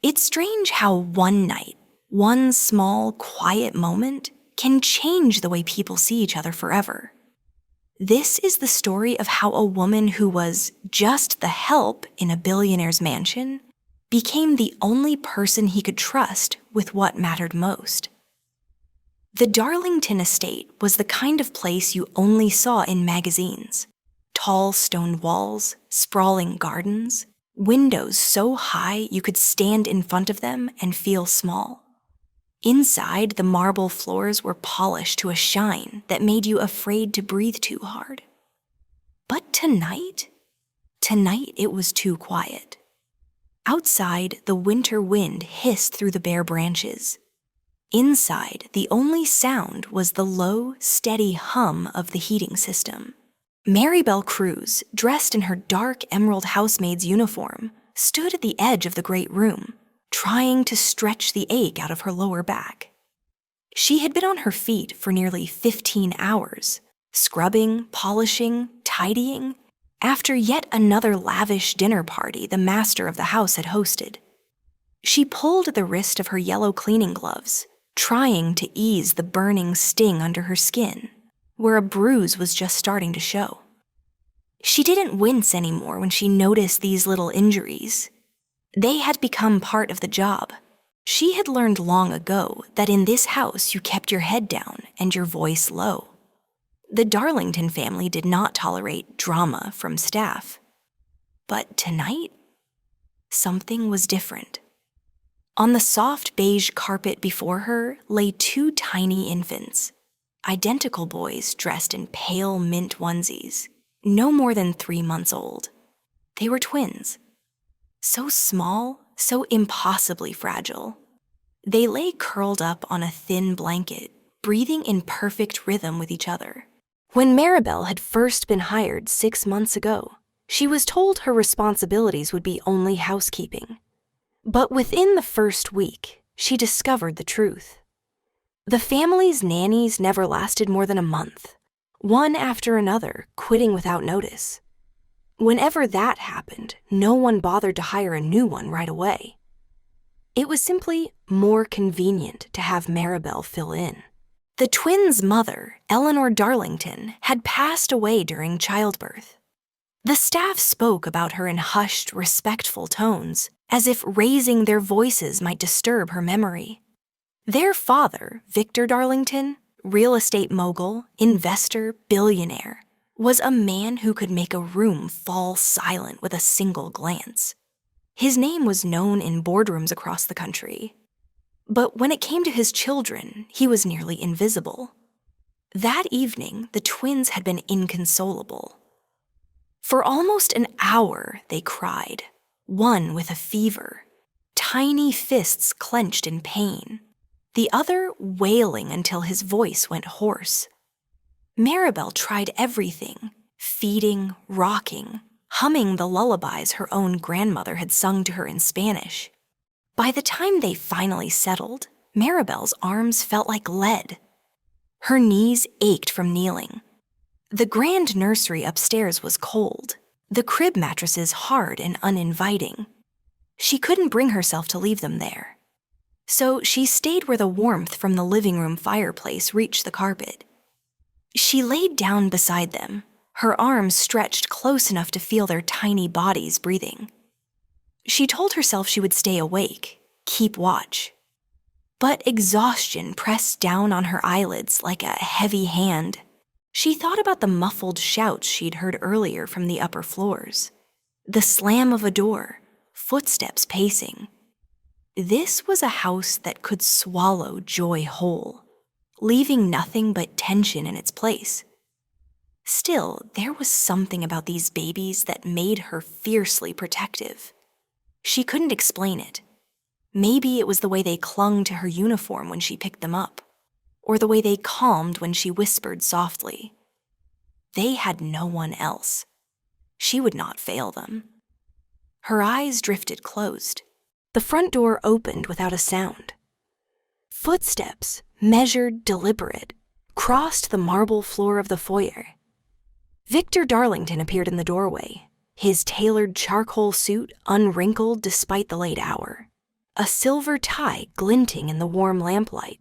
It's strange how one night, one small, quiet moment, can change the way people see each other forever. This is the story of how a woman who was just the help in a billionaire's mansion became the only person he could trust with what mattered most. The Darlington estate was the kind of place you only saw in magazines. Tall stone walls, sprawling gardens, windows so high you could stand in front of them and feel small. Inside, the marble floors were polished to a shine that made you afraid to breathe too hard. But tonight it was too quiet. Outside, the winter wind hissed through the bare branches. Inside, the only sound was the low, steady hum of the heating system. Maribel Cruz, dressed in her dark emerald housemaid's uniform, stood at the edge of the great room, trying to stretch the ache out of her lower back. She had been on her feet for nearly 15 hours, scrubbing, polishing, tidying, after yet another lavish dinner party the master of the house had hosted. She pulled at the wrist of her yellow cleaning gloves, trying to ease the burning sting under her skin, where a bruise was just starting to show. She didn't wince anymore when she noticed these little injuries. They had become part of the job. She had learned long ago that in this house you kept your head down and your voice low. The Darlington family did not tolerate drama from staff. But tonight, something was different. On the soft beige carpet before her lay two tiny infants, identical boys dressed in pale mint onesies, no more than 3 months old. They were twins. So small, so impossibly fragile. They lay curled up on a thin blanket, breathing in perfect rhythm with each other. When Maribel had first been hired 6 months ago, she was told her responsibilities would be only housekeeping. But within the first week, she discovered the truth. The family's nannies never lasted more than a month, one after another, quitting without notice. Whenever that happened, no one bothered to hire a new one right away. It was simply more convenient to have Maribel fill in. The twins' mother, Eleanor Darlington, had passed away during childbirth. The staff spoke about her in hushed, respectful tones, as if raising their voices might disturb her memory. Their father, Victor Darlington, real estate mogul, investor, billionaire, was a man who could make a room fall silent with a single glance. His name was known in boardrooms across the country. But when it came to his children, he was nearly invisible. That evening, the twins had been inconsolable. For almost an hour, they cried, one with a fever, tiny fists clenched in pain, the other wailing until his voice went hoarse. Maribel tried everything, feeding, rocking, humming the lullabies her own grandmother had sung to her in Spanish. By the time they finally settled, Maribel's arms felt like lead. Her knees ached from kneeling. The grand nursery upstairs was cold, the crib mattresses hard and uninviting. She couldn't bring herself to leave them there. So she stayed where the warmth from the living room fireplace reached the carpet. She laid down beside them, her arms stretched close enough to feel their tiny bodies breathing. She told herself she would stay awake, keep watch. But exhaustion pressed down on her eyelids like a heavy hand. She thought about the muffled shouts she'd heard earlier from the upper floors, the slam of a door, footsteps pacing. This was a house that could swallow joy whole, leaving nothing but tension in its place. Still, there was something about these babies that made her fiercely protective. She couldn't explain it. Maybe it was the way they clung to her uniform when she picked them up, or the way they calmed when she whispered softly. They had no one else. She would not fail them. Her eyes drifted closed. The front door opened without a sound. Footsteps, measured, deliberate, crossed the marble floor of the foyer. Victor Darlington appeared in the doorway, his tailored charcoal suit unwrinkled despite the late hour. a silver tie glinting in the warm lamplight.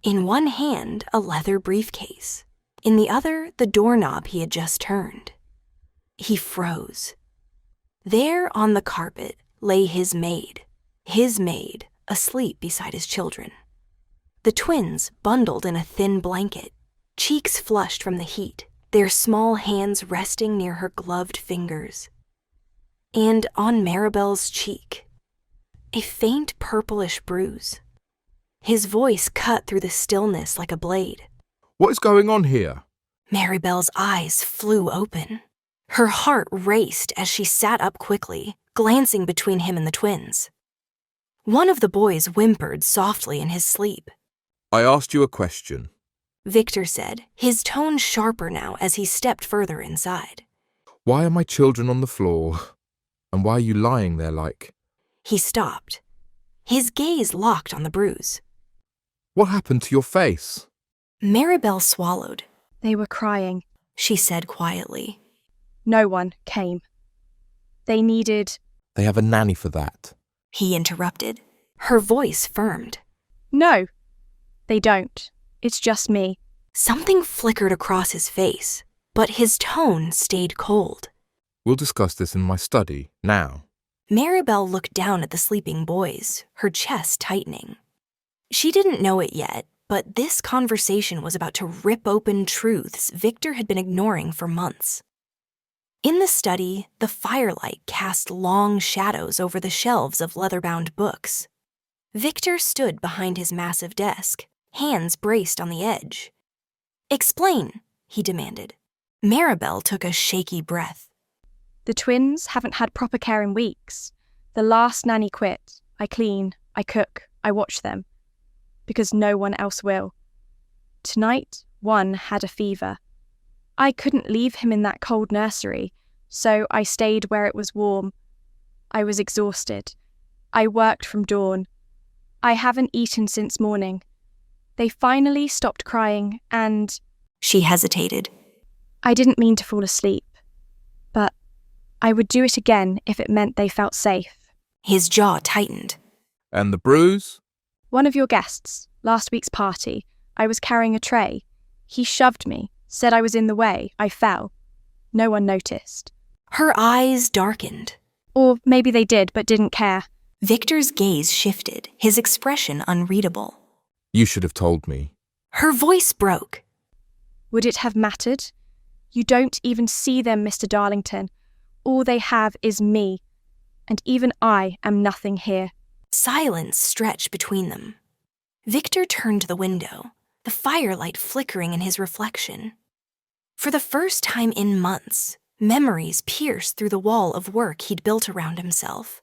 In one hand, a leather briefcase. In the other, the doorknob he had just turned. He froze. There on the carpet lay his maid, asleep beside his children. The twins bundled in a thin blanket, cheeks flushed from the heat, their small hands resting near her gloved fingers. And on Maribel's cheek, a faint purplish bruise. His voice cut through the stillness like a blade. What is going on here? Maribel's eyes flew open. Her heart raced as she sat up quickly, glancing between him and the twins. One of the boys whimpered softly in his sleep. I asked you a question. Victor said, his tone sharper now as he stepped further inside. Why are my children on the floor? And why are you lying there like... He stopped. His gaze locked on the bruise. What happened to your face? Maribel swallowed. They were crying, she said quietly. No one came. They needed... They have a nanny for that. He interrupted. Her voice firmed. No, they don't. It's just me. Something flickered across his face, but his tone stayed cold. We'll discuss this in my study, now. Maribel looked down at the sleeping boys, her chest tightening. She didn't know it yet, but this conversation was about to rip open truths Victor had been ignoring for months. In the study, the firelight cast long shadows over the shelves of leather-bound books. Victor stood behind his massive desk, hands braced on the edge. Explain, he demanded. Maribel took a shaky breath. The twins haven't had proper care in weeks. The last nanny quit. I clean, I cook, I watch them. Because no one else will. Tonight, one had a fever. I couldn't leave him in that cold nursery, so I stayed where it was warm. I was exhausted. I worked from dawn. I haven't eaten since morning. They finally stopped crying and... She hesitated. I didn't mean to fall asleep, but I would do it again if it meant they felt safe. His jaw tightened. And the bruise? One of your guests, last week's party, I was carrying a tray. He shoved me, said I was in the way. I fell. No one noticed. Her eyes darkened. Or maybe they did, but didn't care. Victor's gaze shifted, his expression unreadable. You should have told me. Her voice broke. Would it have mattered? You don't even see them, Mr. Darlington. All they have is me. And even I am nothing here. Silence stretched between them. Victor turned to the window, the firelight flickering in his reflection. For the first time in months, memories pierced through the wall of work he'd built around himself.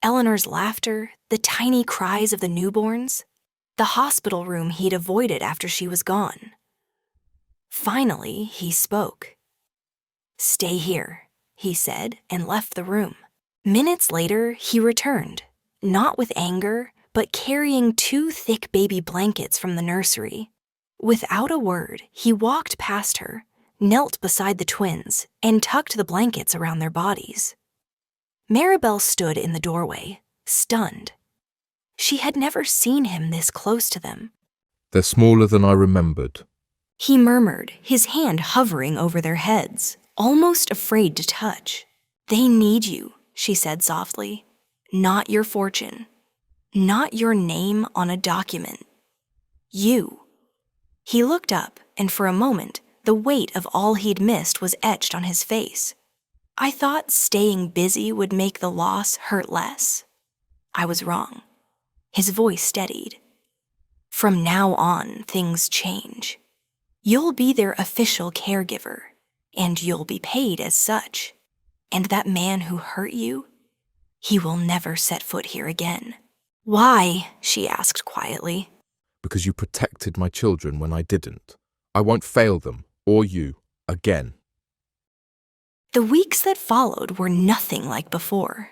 Eleanor's laughter, the tiny cries of the newborns, the hospital room he'd avoided after she was gone. Finally, he spoke. Stay here, he said, and left the room. Minutes later, he returned, not with anger, but carrying 2 thick baby blankets from the nursery. Without a word, he walked past her, knelt beside the twins, and tucked the blankets around their bodies. Maribel stood in the doorway, stunned. She had never seen him this close to them. They're smaller than I remembered. He murmured, his hand hovering over their heads, almost afraid to touch. They need you, she said softly. Not your fortune. Not your name on a document. You. He looked up, and for a moment, the weight of all he'd missed was etched on his face. I thought staying busy would make the loss hurt less. I was wrong. His voice steadied. From now on, things change. You'll be their official caregiver, and you'll be paid as such. And that man who hurt you, he will never set foot here again. Why? She asked quietly. Because you protected my children when I didn't. I won't fail them, or you, again. The weeks that followed were nothing like before.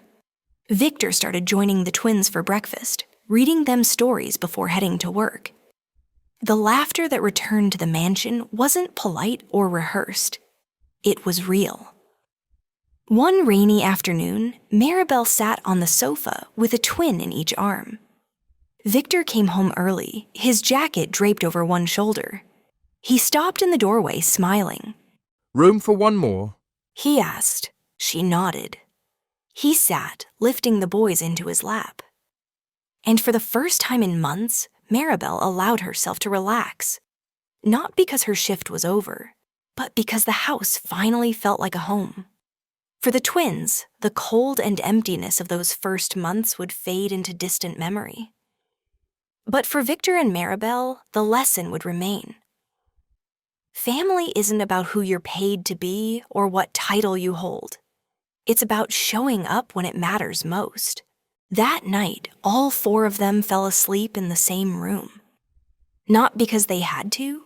Victor started joining the twins for breakfast, reading them stories before heading to work. The laughter that returned to the mansion wasn't polite or rehearsed. It was real. One rainy afternoon, Maribel sat on the sofa with a twin in each arm. Victor came home early, his jacket draped over one shoulder. He stopped in the doorway, smiling. Room for one more? He asked. She nodded. He sat, lifting the boys into his lap. And for the first time in months, Maribel allowed herself to relax. Not because her shift was over, but because the house finally felt like a home. For the twins, the cold and emptiness of those first months would fade into distant memory. But for Victor and Maribel, the lesson would remain. Family isn't about who you're paid to be or what title you hold. It's about showing up when it matters most. That night, all 4 of them fell asleep in the same room. Not because they had to,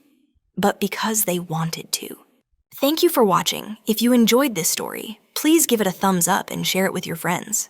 but because they wanted to. Thank you for watching. If you enjoyed this story, please give it a thumbs up and share it with your friends.